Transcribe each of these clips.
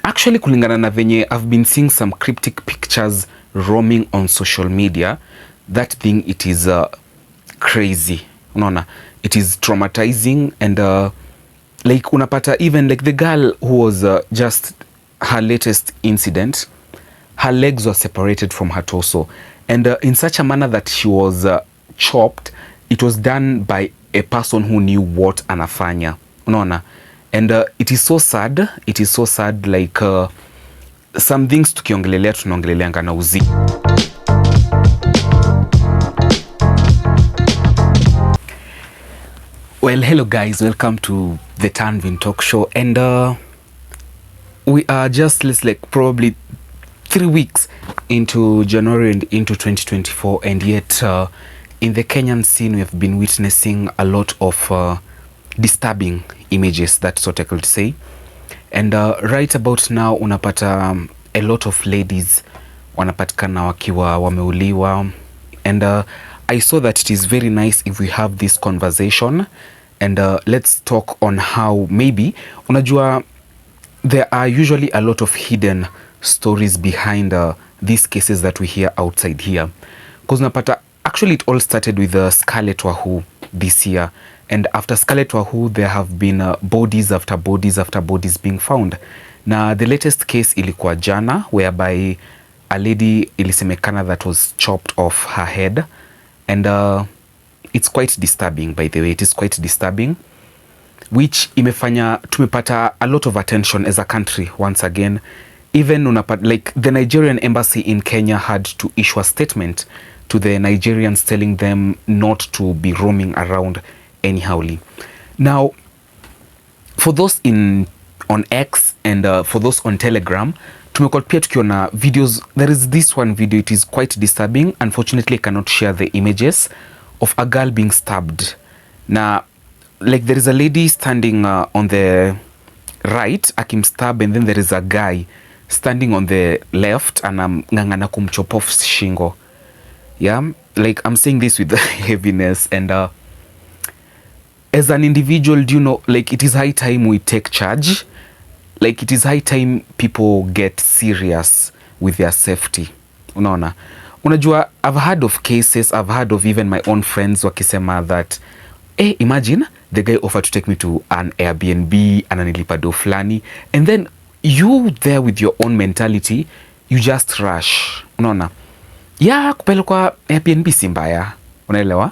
Actually kulingana na venye I've been seeing some cryptic pictures roaming on social media, that thing it is crazy. Unaona, it is traumatizing and like unapata even like the girl who was just her latest incident, her legs were separated from her torso and in such a manner that she was chopped. It was done by a person who knew what anafanya, unaona, and it is so sad, it is so sad like some things tukiongelelea tunaongeleleanga na uzi. Well, hello guys, welcome to the Tanvin Talk Show, and we are just like probably 3 weeks into January and into 2024, and yet in the Kenyan scene we have been witnessing a lot of disturbing images, that's what I could say. And right about now unapata a lot of ladies wanapatikana wakiwa wameuliwa, and I saw that it is very nice if we have this conversation and let's talk on how maybe unajua there are usually a lot of hidden stories behind these cases that we hear outside here, because unapata actually it all started with Scarlet Wahoo this year, and after Scarlet Wahoo there have been bodies after bodies after bodies being found. Na the latest case ilikuwa jana whereby a lady ilisemekana that was chopped off her head, and it's quite disturbing, by the way, it is quite disturbing, which imefanya tumepata a lot of attention as a country once again. Even like the Nigerian embassy in Kenya had to issue a statement to the Nigerians telling them not to be roaming around anyhowly. Now, for those on X and for those on Telegram, tumekuwa pia tukiona videos. There is this one video, it is quite disturbing. Unfortunately, I cannot share the images of a girl being stabbed. Now, like there is a lady standing on the right akimstab, and then there is a guy standing on the left and ngangana kumchop off shingo. Yeah, like I'm saying this with heaviness, and as an individual, do you know, like it is high time we take charge. Like it is high time people get serious with their safety. Unaona, unajua I've heard of cases, I've heard of even my own friends wakisema that imagine the guy offered to take me to an Airbnb ananilipa do flani, and then you there with your own mentality you just rush. Unaona, yeah, kupelekwa Airbnb si mbaya, unaelewa,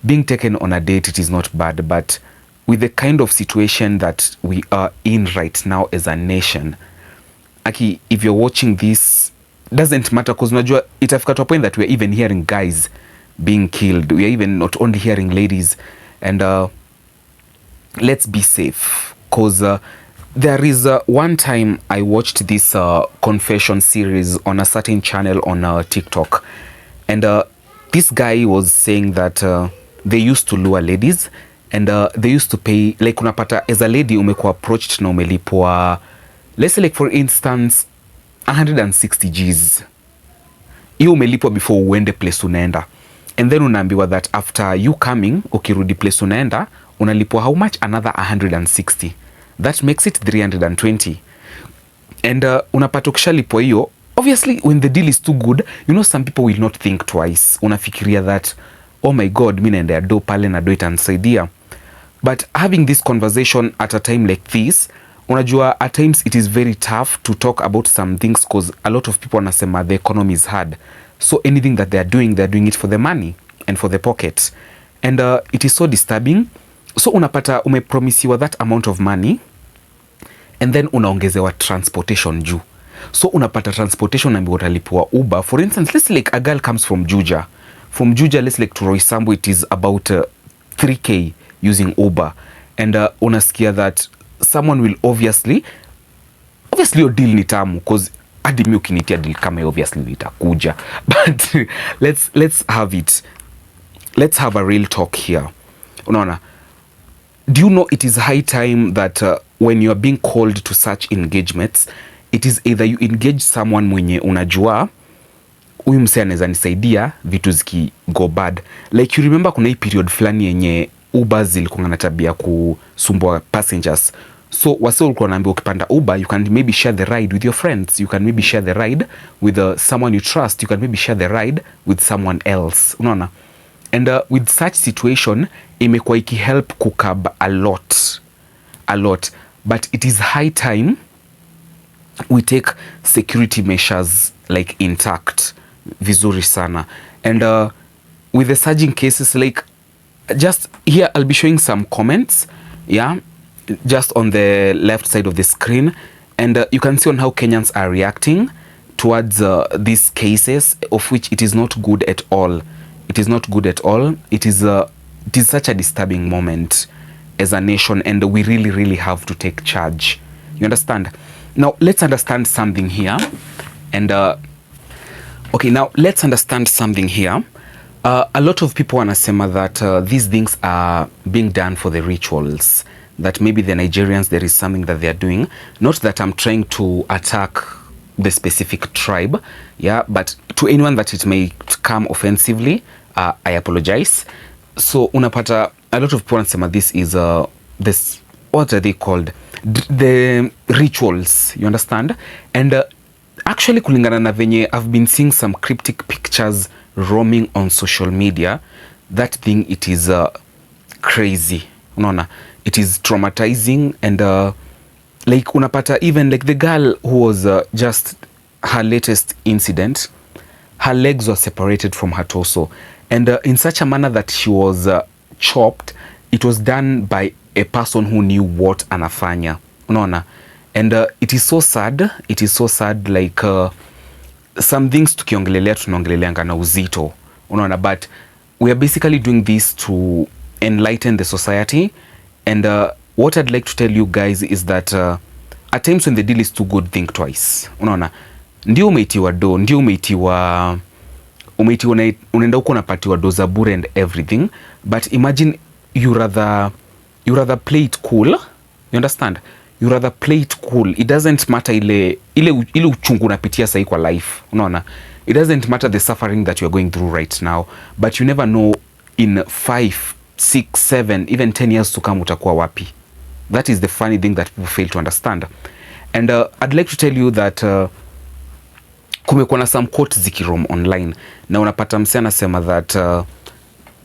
being taken on a date it is not bad, but with the kind of situation that we are in right now as a nation, aki, if you're watching this doesn't matter, because unajua itafika to a point that we're even hearing guys being killed, we are even not only hearing ladies, and let's be safe, because there is one time I watched this confession series on a certain channel on TikTok, and this guy was saying that they used to lure ladies, and they used to pay, like unapata as a lady umekuwa approached na umelipwa, let's say like for instance 160 Gs. Hiyo umelipwa before uende place unaenda, and then unaambiwa that after you coming, ukirudi place unaenda unalipwa how much, another 160. That makes it 320. And unapata ukishalipwa hiyo, obviously when the deal is too good, you know, some people will not think twice. Unafikiria that, oh my god, mimi naenda do pale na do itanisaidia. But having this conversation at a time like this, unajua at times it is very tough to talk about some things, because a lot of people wanasema the economy is hard, so anything that they're doing it for the money and for the pocket, and it is so disturbing. So unapata umepromisiwa that amount of money, and then unaongezewa transportation juu. So unapata transportation ambayo utalipwa Uber. For instance, let's like a girl comes from Juja, let's like to Roysambu, it is about 3k using Uber, and unasikia that someone will obviously your deal ni tamu, because hadi mimi ukinitia deal kama obviously nitakuja, but let's have a real talk here. Unaona, do you know it is high time that when you are being called to such engagements, it is either you engage someone mwenye unajua huyu msee anaweza nisaidia vitu ziki go bad. Like you remember kuna hii period fulani yenye Uber zilikuwa na tabia kusumbua passengers, So wase ulikuwa wanaambia ukipanda Uber, you can maybe share the ride with your friends, you can maybe share the ride with someone you trust, you can maybe share the ride with someone else, unaona. And with such situation imekuwa ikihelp kukab a lot, but it is high time we take security measures like intact vizuri sana. And with the surging cases, like just here I'll be showing some comments, yeah, just on the left side of the screen, and you can see on how Kenyans are reacting towards these cases, of which it is not good at all. It is not good at all. It is such a disturbing moment as a nation, and we really have to take charge. You understand? Now let's understand something here, and okay, now let's understand something here. A lot of people wanasema that these things are being done for the rituals, that maybe the Nigerians, there is something that they are doing. Not that I'm trying to attack the specific tribe, yeah, but to anyone that it may come offensively, I apologize. So unapata a lot of people wanasema this is this, what are they called, the rituals, you understand. And actually kulingana na venye I've been seeing some cryptic pictures roaming on social media, that thing, it is crazy, unaona. It is traumatizing, and like unapata even like the girl who was just her latest incident, her legs were separated from her torso, and in such a manner that she was chopped. It was done by a person who knew what anafanya, unaona. And it is so sad, it is so sad, like some things tukiongelelea tunaongeleleanga na uzito, unaona, but we are basically doing this to enlighten the society. And what I'd like to tell you guys is that at times when the deal is too good, think twice, unaona. Ndio umeitiwa do, ndio umeitiwa unaenda huko unapatiwa do za bure and everything, but imagine you rather play it cool, you understand, you rather play it cool. It doesn't matter ile uchungu unapitia sahi kwa life, unaona. It doesn't matter the suffering that you are going through right now, but you never know in 5, 6, 7, even 10 years to come utakuwa wapi. That is the funny thing that people fail to understand. And I'd like to tell you that kumekuwa na some quotes zikirom online, na unapata msee anasema that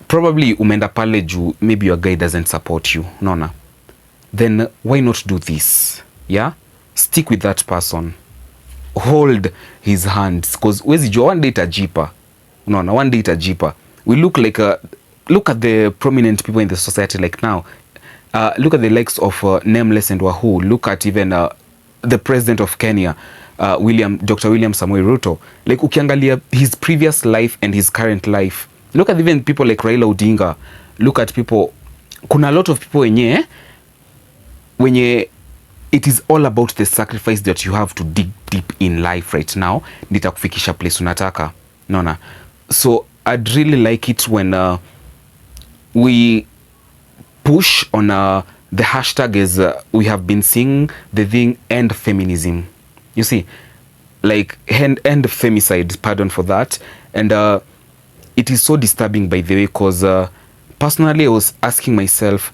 probably umeenda pale juu maybe your guy doesn't support you, unaona. Then why not do this? Yeah, stick with that person, hold his hands, because wezi jua one day itajipa, unaona, one day itajipa. We look like look at the prominent people in the society like now. Look at the likes of Nameless and Wahoo. Look at even the president of Kenya, Dr. William Samoei Ruto. Like ukiangalia his previous life and his current life, look at even people like Raila Odinga. Look at people, kuna a lot of people wenye it is all about the sacrifice that you have to dig deep in life right now nitakufikisha place unataka, unaona. So I'd really like it when we push on the hashtag is we have been seeing the thing end feminism, you see, like end femicide, pardon for that. And it is so disturbing, by the way, because personally I was asking myself,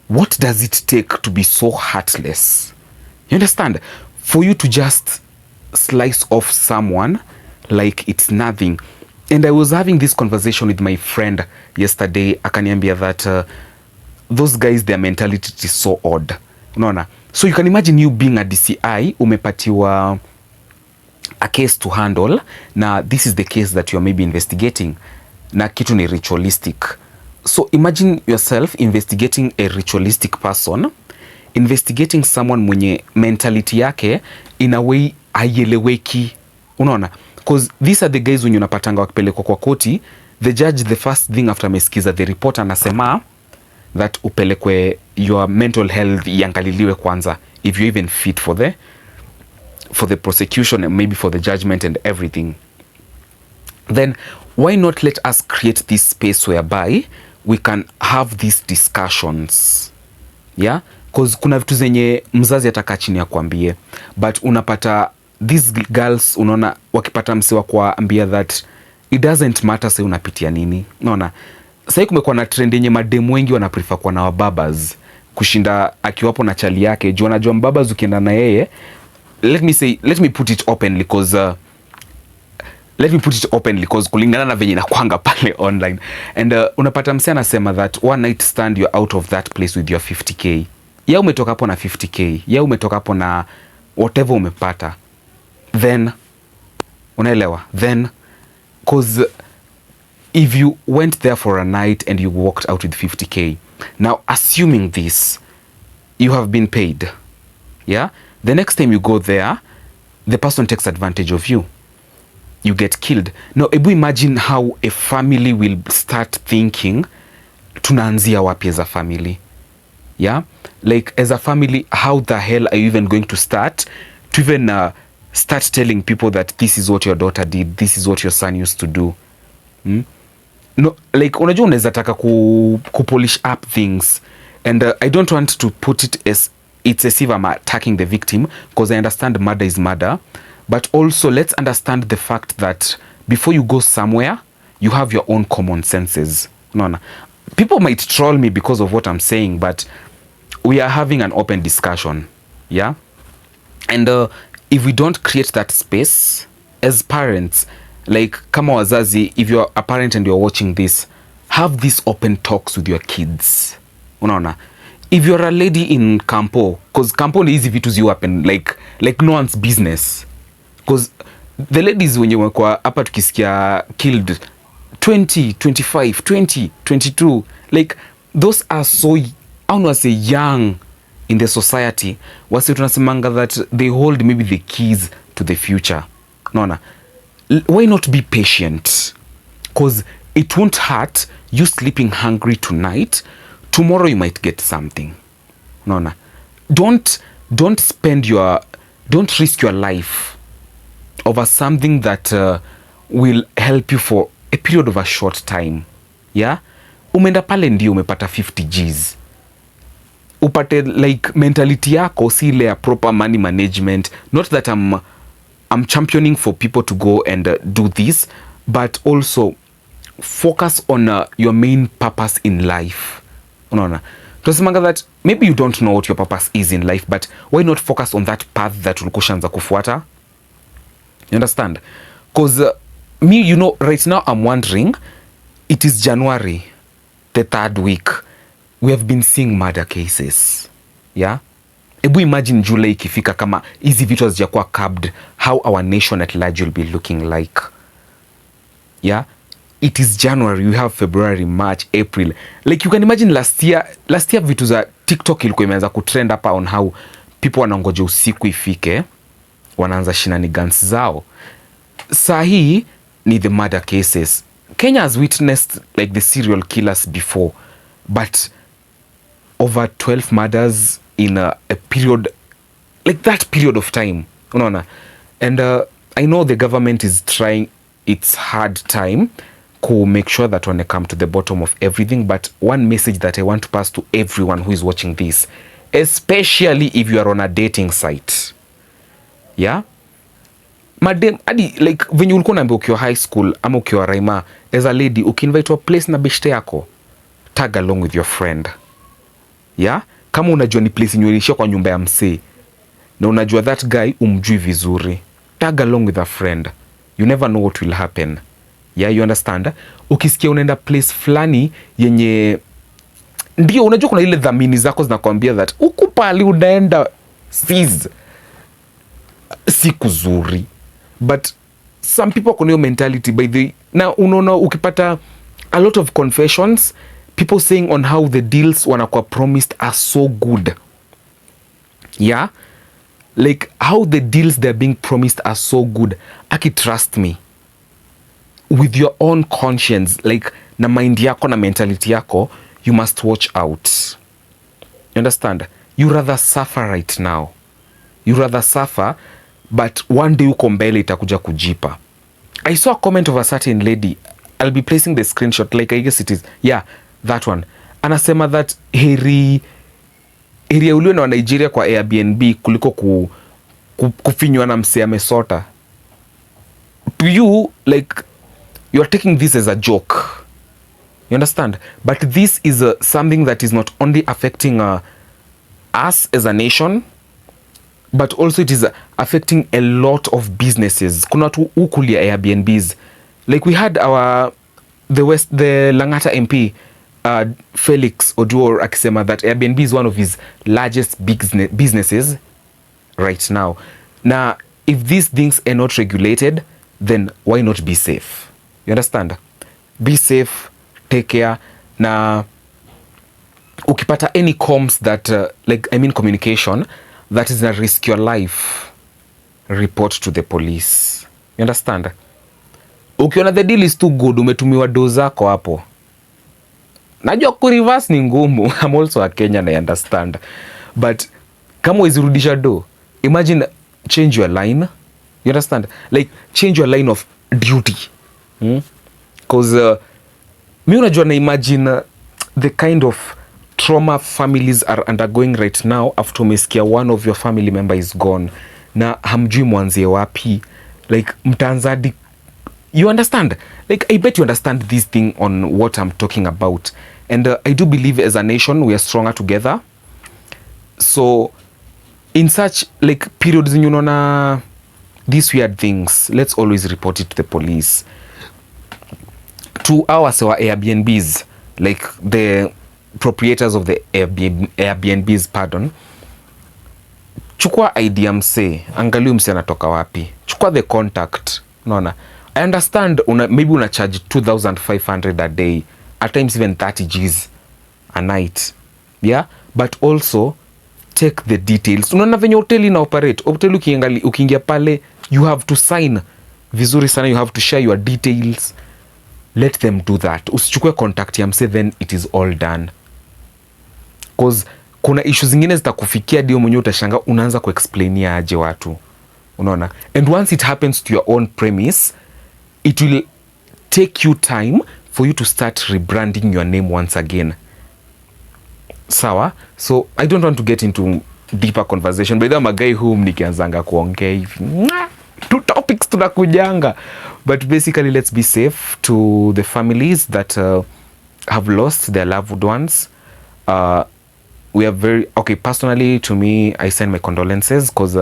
what does it take to be so heartless? You understand? For you to just slice off someone like it's nothing. And I was having this conversation with my friend yesterday. Akaniambia that those guys, their mentality is so odd, unaona. So you can imagine you being a DCI, umepatiwa a case to handle, na this is the case that you are maybe investigating, na kitu ni ritualistic. So imagine yourself investigating a ritualistic person, investigating someone mwenye mentality yake in a way haieleweki, unaona. Because these are the guys when unapatanga wakipelekwa kwa koti, the judge, the first thing after amesikiza the report anasema that upelekwe, your mental health iangaliliwe kwanza, if you even fit for the prosecution and maybe for the judgment and everything. Then why not let us create this space whereby we can have these discussions, yeah? Because kuna vitu zenye mzazi ataka chini ya kuambie, but unapata these girls, unaona, wakipata msiwa kuambia that it doesn't matter say unapitia nini, unaona. Sasa kumekuwa na trend yenye mademu wengi wanaprefer kwa na wababas, kushinda akiwapo na chali yake juu anajua mbaba ukienda na yeye. Let me put it openly cause kulingana na venye nakwanga pale online and unapata msee anasema that one night stand you're out of that place with your 50k. Ya umetoka hapo na 50k, ya umetoka hapo na whatever umepata, then unaelewa, then cause if you went there for a night and you walked out with 50k, now assuming this, you have been paid, yeah, the next time you go there the person takes advantage of you, you get killed. Now ebu imagine how a family will start thinking, tunaanzia wapi as a family, yeah, like as a family how the hell are you even going to start start telling people that this is what your daughter did, this is what your son used to do. No, like unajua unaweza taka polish up things and I don't want to put it as it's as if I'm attacking the victim because I understand murder is murder, but also let's understand the fact that before you go somewhere you have your own common senses. No, people might troll me because of what I'm saying, but we are having an open discussion, yeah, and if we don't create that space as parents, like kama wazazi, if you're a parent and you're watching this, have these open talks with your kids. Unaona, if you're a lady in campo, because campo ni hizi vitu zi happen like no one's business, because the ladies wenye wekwa hapa tukisikia killed 20, 25, 20, 22, like those are so, I don't want to say young in the society. Wasi tunasemanga that they hold maybe the keys to the future. Naona, why not be patient? Because it won't hurt you sleeping hungry tonight. Tomorrow you might get something. Naona, don't risk your life over something that will help you for a period of a short time. Yeah, umeenda pale ndio umepata 50 Gs, upate like mentality yako si ile ya proper money management. Not that I'm championing for people to go and do this, but also focus on your main purpose in life. Unaona, tunasemanga that maybe you don't know what your purpose is in life, but why not focus on that path that ulikushaanza kufuata? You understand? Because me, you know, right now I'm wondering, it is January, the 3rd week, we have been seeing murder cases, yeah. Ebu imagine July ikifika kama hizi vitu hazijakuwa curbed, how our nation at large will be looking like, yeah. It is January, we have February, March, April. Like you can imagine last year vitu za TikTok ilikuwa imeanza kutrend hapa on how people wanangoja usiku ifike wanaanza shenanigans zao. Saa hii ni the murder cases. Kenya has witnessed like the serial killers before, but over 12 murders in a period, like that period of time, unaona. And I know the government is trying its hard time to make sure that when they come to the bottom of everything, but one message that I want to pass to everyone who is watching this, especially if you are on a dating site, yeah, madem adi like venye ulikuwa unaambia ukiwa high school ama ukiwa raima, as a lady ukiinvite to a place na beshte yako, tag along with your friend, yeah. Kama unajua ni place nyuelisha kwa nyumba ya msee na unajua that guy umjui vizuri, tag along with a friend. You never know what will happen, yeah, you understand. Ukisikia unaenda place flani yenye ndio unajua kuna ile dhamini zako zinakwambia that huku pali unaenda si kuzuri, but some people kuna hiyo mentality by the na unaona ukipata a lot of confessions, people saying on how the deals wanakuwa promised are so good, yeah, like how the deals they're being promised are so good. Aki, trust me, with your own conscience, like na mind yako na mentality yako, you must watch out. You understand? You rather suffer right now, you rather suffer, but one day uko mbele itakuja kujipa. I saw a comment of a certain lady, I'll be placing the screenshot, like I guess it is, yeah, that one. Anasema that heri uliwe na Nigeria kwa Airbnb kuliko kufinywa na msee amesota. To you, like, you are taking this as a joke. You understand? But this is something that is not only affecting us as a nation, but also it is affecting a lot of businesses. Kuna watu ukulia Airbnbs. Like we had the Langata MP Felix Oduor akisema that Airbnb is one of his largest businesses right now. Now, if these things are not regulated, then why not be safe? You understand? Be safe, take care. Na ukipata any comms that communication that is gonna risk your life, report to the police. You understand? Ukiona the deal is too good, umetumiwa do zako hapo, najua kureverse ni ngumu. I'm also a Kenyan, I understand, but kama wezirudisha do, imagine change your line. You understand? Like change your line of duty. Because mi unajua na imagine the kind of trauma families are undergoing right now after umesikia one of your family member is gone na hamjui mwanzie wapi, like mtanzadi. You understand? Like I bet you understand this thing on what I'm talking about. And I do believe as a nation we are stronger together. So in such like periods, you know, these weird things, let's always report it to the police. To our Airbnbs, like the proprietors of the Airbnbs, pardon, chukua idea mse, angalia mse anatoka wapi, chukua the contact. Unaona, I understand maybe una charge 2,500 a day, at times even 30 Gs a night, yeah, but also take the details. Unaona venye hoteli na operate, hoteli ukiingia pale, you have to sign vizuri sana, you have to share your details. Let them do that. Usichukue contact ya mse, then it is all done. Cause kuna issues zingine zitakufikia dio mwenye utashanga unaanza kuexplainia aje watu. Unaona? And once it happens to your own premise, it will take you time for you to start rebranding your name once again. Sawa? So I don't want to get into deeper conversation. By the way, magai hum nikianzanga kuongea hivi. Two topics tunakujanga. But basically, let's be safe to the families that have lost their loved ones. We are very, okay, personally, to me, I send my condolences because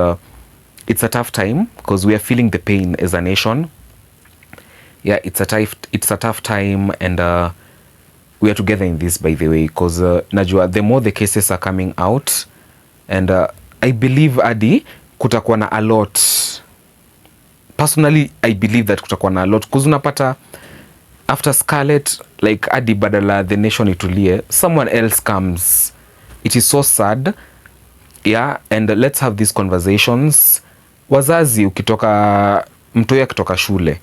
it's a tough time because we are feeling the pain as a nation. Yeah, it's a tough time, and we are together in this, by the way, because najua the more the cases are coming out, and I believe Adi kutakuwa na a lot. Personally, I believe that kutakuwa na a lot because unapata after Scarlet, like Adi badala the nation itulie, someone else comes. It is so sad. Yeah, and let's have these conversations. Wazazi ukitoka mtoya kutoka shule,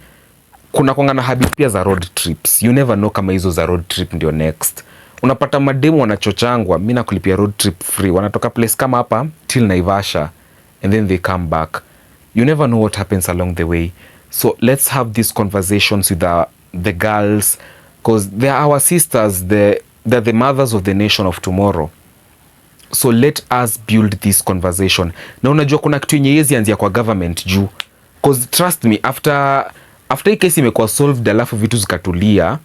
kuna kwanga na habit pia za road trips. You never know kama hizo za road trip ndio next. Unapata mademu wanachochangwa, mimi nakulipia road trip free. Wanatoka place kama hapa till Naivasha and then they come back. You never know what happens along the way. So let's have these conversations with the girls, because they are our sisters. They're the mothers of the nation of tomorrow. So let us build this conversation. Na unajua kuna kitu yenye yezi anzia kwa government juu. Because trust me, after hii case imekuwa solved, alafu vitu zikatulia,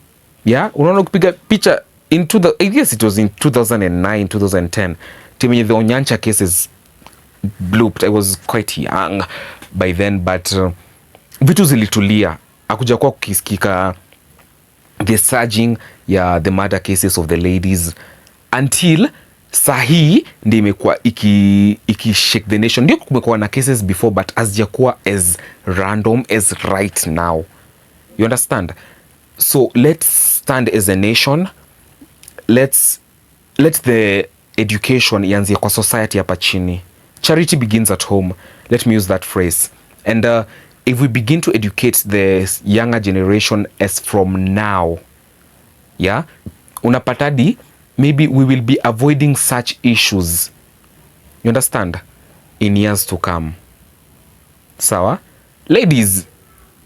yeah, unaona kupiga picha I guess it was in 2009, 2010, timenye the Onyancha cases blooped. I was quite young by then, but vitu zilitulia. Hakuja kwa kukisikika the surging the murder cases of the ladies until sahi ndi imekuwa iki shake the nation. Ndio kumekuwa na cases before, but hazijakuwa as random as right now. You understand? So let's stand as a nation. Let the education ianzie kwa society hapa chini. Charity begins at home. Let me use that phrase. And if we begin to educate the younger generation as from now, yeah, unapatadi, maybe we will be avoiding such issues. You understand? In years to come. Sawa? Ladies,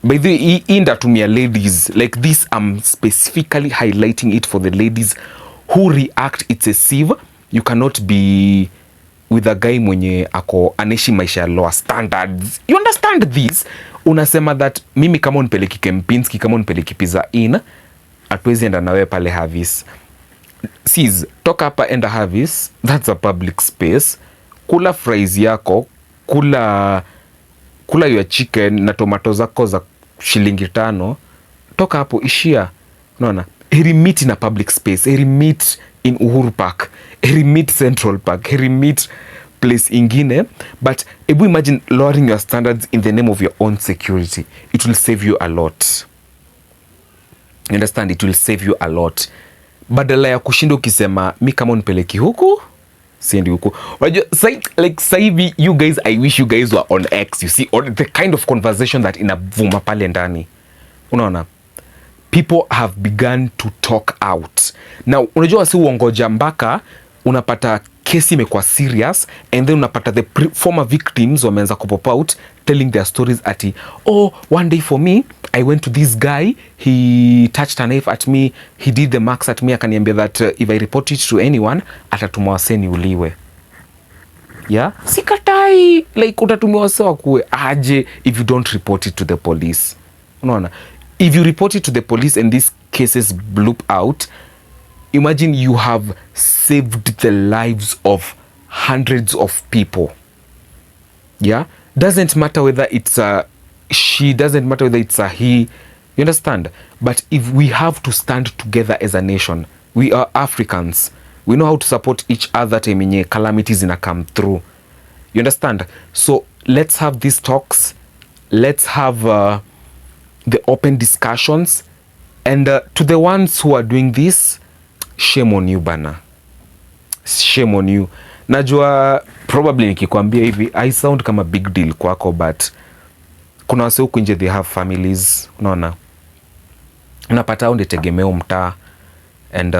by the way, indatumia ladies, like this, I'm specifically highlighting it for the ladies who react excessive. You cannot be with a guy mwenye ako aneshi maisha ya lower standards. You understand this? Unasema that mimi kama unipeleki Kempinski, kama unipeleki Pizza Inn, atuwezi enda nawe pale Havis. Sis, toka hapa enda Harvis, that's a public space. Kula fries yako, kula your chicken na tomato zako za Shilingi 5. Toka hapo ishia. Unaona? Heri meet in a public space. Heri meet in Uhuru Park. Heri meet Central Park. Heri meet place ingine. But ebu imagine lowering your standards in the name of your own security. It will save you a lot. You understand? It will save you a lot. Badala ya kushinda ukisema mi kama unipeleki huku siendi huku. Unajua like saivi you guys, I wish you guys were on X, you see, on the kind of conversation that inavuma pale ndani. Unaona, people have begun to talk out now. Unajua wasi uongoja mpaka unapata kesi imekuwa serious and then unapata the former victims wameanza kupop out telling their stories ati, oh, one day for me I went to this guy, he touched a knife at me, he did the marks at me, akaniambia that if I report it to anyone atatumwa waseni uliwe. Yeah, sikatai, like utatumwa wasewa kuwe aje if you don't report it to the police. Unaona, if you report it to the police and these cases bloop out, imagine you have saved the lives of hundreds of people. Yeah, doesn't matter whether it's a she, doesn't matter whether it's a he, you understand? But if we have to stand together as a nation, we are Africans, we know how to support each other time yenye calamities ina come through, you understand? So let's have these talks, let's have the open discussions, and to the ones who are doing this, shame on you bana, shame on you. Najua probably nikikwambia hivi I sound kama big deal kwako, but kuna wase huku nje they have families. Unaona, unapata unde tegemeo mtaa, and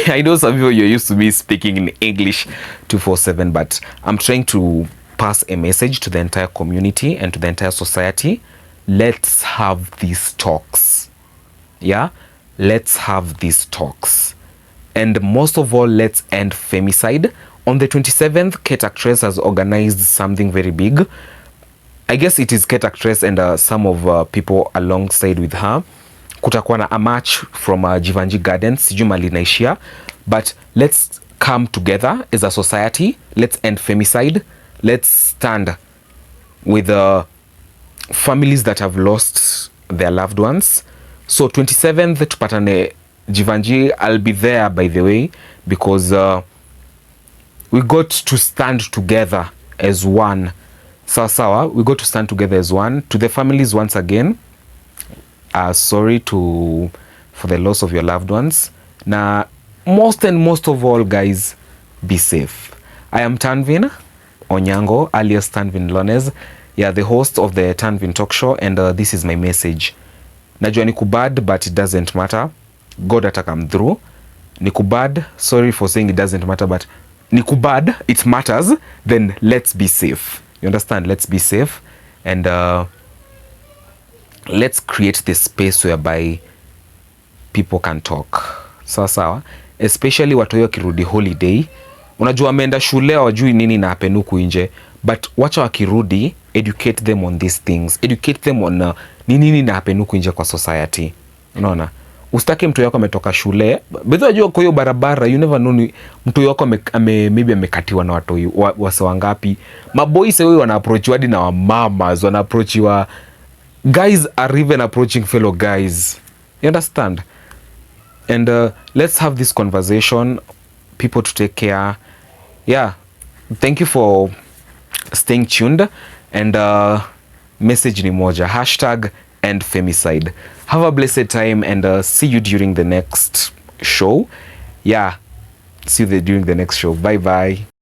I know some people you're used to me speaking in English 247, but I'm trying to pass a message to the entire community and to the entire society. Let's have these talks. Yeah, let's have these talks. And most of all, let's end femicide. On the 27th, Kate Actress has organized something very big. I guess it is Kate Actress and some of people alongside with her. Kutakuwa na a march from Jivanji Gardens, sijui mali naishia. But let's come together as a society. Let's end femicide. Let's stand with the families that have lost their loved ones. So 27th, tupatane Jivanji. I'll be there, by the way, because we got to stand together as one. Sawa, we got to stand together as one. To the families, once again, sorry for the loss of your loved ones. Na most of all, guys, be safe. I am Tanvin Onyango, alias Tanvin Lones. Yeah, the host of the Tanvin Talk Show, and this is my message. Najua nikubad, but it doesn't matter. God atakam through. Nikubad, sorry for saying it doesn't matter, but nikubad, it matters. Then let's be safe. You understand? Let's be safe, and let's create this space whereby people can talk. Sawa, especially watu wakirudi holiday. Unajua wameenda shule wajui nini na happen huku nje, but wacha wakirudi, educate them on these things, educate them on nini na happen huku nje kwa society. Unaona, usitake mtu yako ametoka shule, bedha jua kwa hiyo barabara, you never know mtu yako maybe amekatiwa na watu wase wangapi. Maboys wewe wana approach hadi na wamamas, wana approach wa guys are even approaching fellow guys. You understand? And let's have this conversation, people to take care. Yeah, thank you for staying tuned, and message ni moja, #end femicide. Have a blessed time, and see you during the next show. Yeah, see you during the next show. Bye bye.